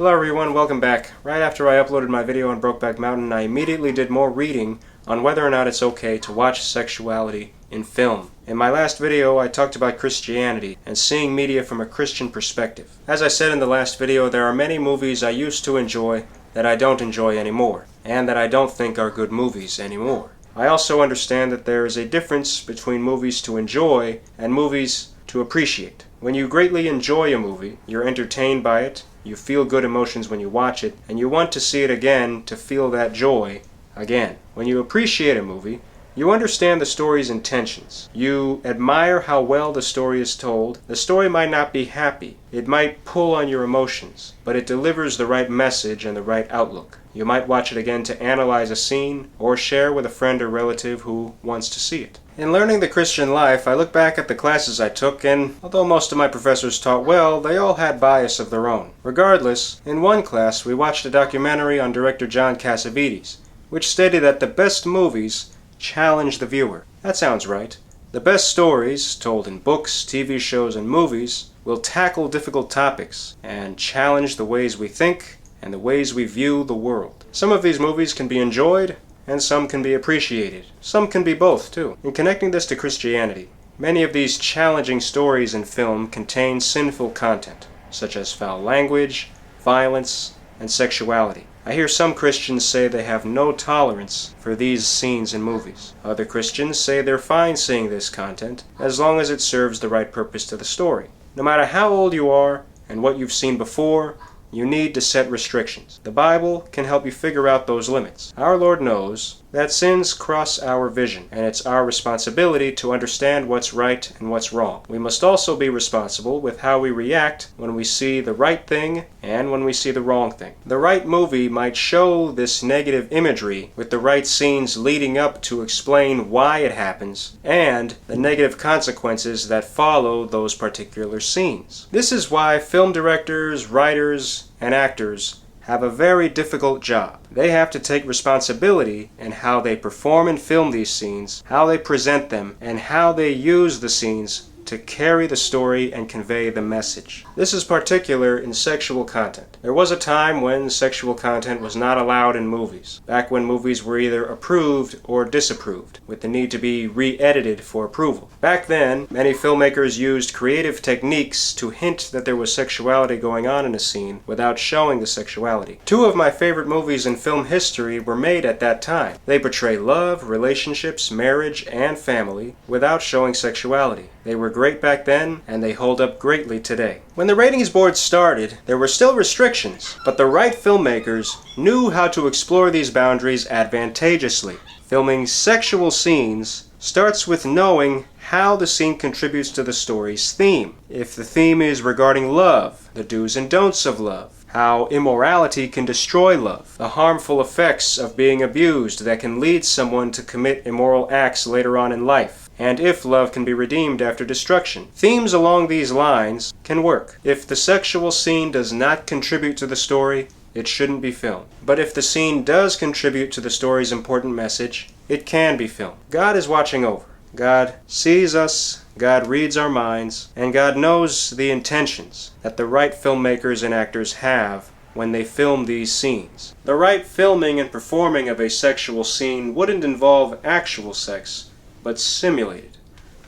Hello everyone, welcome back. Right after I uploaded my video on Brokeback Mountain, I immediately did more reading on whether or not it's okay to watch sexuality in film. In my last video, I talked about Christianity and seeing media from a Christian perspective. As I said in the last video, there are many movies I used to enjoy that I don't enjoy anymore, and that I don't think are good movies anymore. I also understand that there is a difference between movies to enjoy and movies to appreciate. When you greatly enjoy a movie, you're entertained by it, you feel good emotions when you watch it, and you want to see it again to feel that joy again. When you appreciate a movie, you understand the story's intentions. You admire how well the story is told. The story might not be happy. It might pull on your emotions, but it delivers the right message and the right outlook. You might watch it again to analyze a scene or share with a friend or relative who wants to see it. In learning the Christian life, I look back at the classes I took, and although most of my professors taught well, they all had bias of their own. Regardless, in one class we watched a documentary on director John Cassavetes, which stated that the best movies challenge the viewer. That sounds right. The best stories, told in books, TV shows, and movies, will tackle difficult topics and challenge the ways we think and the ways we view the world. Some of these movies can be enjoyed, and some can be appreciated. Some can be both, too. In connecting this to Christianity, many of these challenging stories in film contain sinful content, such as foul language, violence, and sexuality. I hear some Christians say they have no tolerance for these scenes in movies. Other Christians say they're fine seeing this content, as long as it serves the right purpose to the story. No matter how old you are and what you've seen before, you need to set restrictions. The Bible can help you figure out those limits. Our Lord knows that sins cross our vision, and it's our responsibility to understand what's right and what's wrong. We must also be responsible with how we react when we see the right thing and when we see the wrong thing. The right movie might show this negative imagery with the right scenes leading up to explain why it happens and the negative consequences that follow those particular scenes. This is why film directors, writers, and actors have a very difficult job. They have to take responsibility in how they perform and film these scenes, how they present them, and how they use the scenes to carry the story and convey the message. This is particular in sexual content. There was a time when sexual content was not allowed in movies, back when movies were either approved or disapproved, with the need to be re-edited for approval. Back then, many filmmakers used creative techniques to hint that there was sexuality going on in a scene without showing the sexuality. Two of my favorite movies in film history were made at that time. They portray love, relationships, marriage, and family without showing sexuality. They were great back then, and they hold up greatly today. When the ratings board started, there were still restrictions, but the right filmmakers knew how to explore these boundaries advantageously. Filming sexual scenes starts with knowing how the scene contributes to the story's theme. If the theme is regarding love, the do's and don'ts of love, how immorality can destroy love, the harmful effects of being abused that can lead someone to commit immoral acts later on in life, and if love can be redeemed after destruction. Themes along these lines can work. If the sexual scene does not contribute to the story, it shouldn't be filmed. But if the scene does contribute to the story's important message, it can be filmed. God is watching over. God sees us, God reads our minds, and God knows the intentions that the right filmmakers and actors have when they film these scenes. The right filming and performing of a sexual scene wouldn't involve actual sex, but simulated,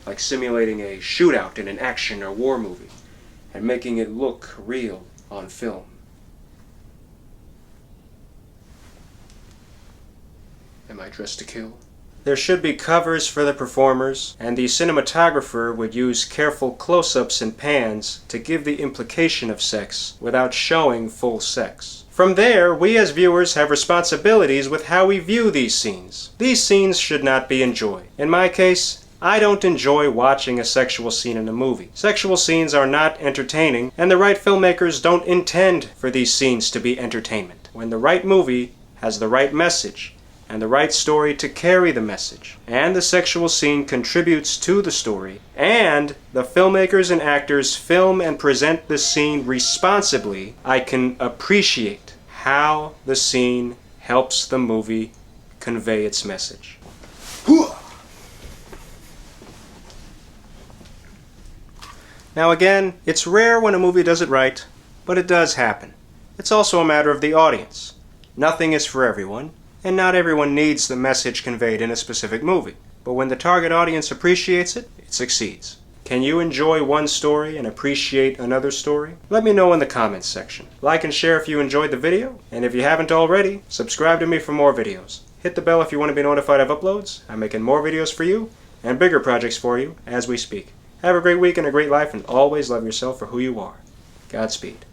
like simulating a shootout in an action or war movie, and making it look real on film. Am I dressed to kill? There should be covers for the performers, and the cinematographer would use careful close-ups and pans to give the implication of sex without showing full sex. From there, we as viewers have responsibilities with how we view these scenes. These scenes should not be enjoyed. In my case, I don't enjoy watching a sexual scene in a movie. Sexual scenes are not entertaining, and the right filmmakers don't intend for these scenes to be entertainment. When the right movie has the right message, and the right story to carry the message, and the sexual scene contributes to the story, and the filmmakers and actors film and present the scene responsibly, I can appreciate how the scene helps the movie convey its message. Now again, it's rare when a movie does it right, but it does happen. It's also a matter of the audience. Nothing is for everyone, and not everyone needs the message conveyed in a specific movie. But when the target audience appreciates it, it succeeds. Can you enjoy one story and appreciate another story? Let me know in the comments section. Like and share if you enjoyed the video, and if you haven't already, subscribe to me for more videos. Hit the bell if you want to be notified of uploads. I'm making more videos for you, and bigger projects for you as we speak. Have a great week and a great life, and always love yourself for who you are. Godspeed.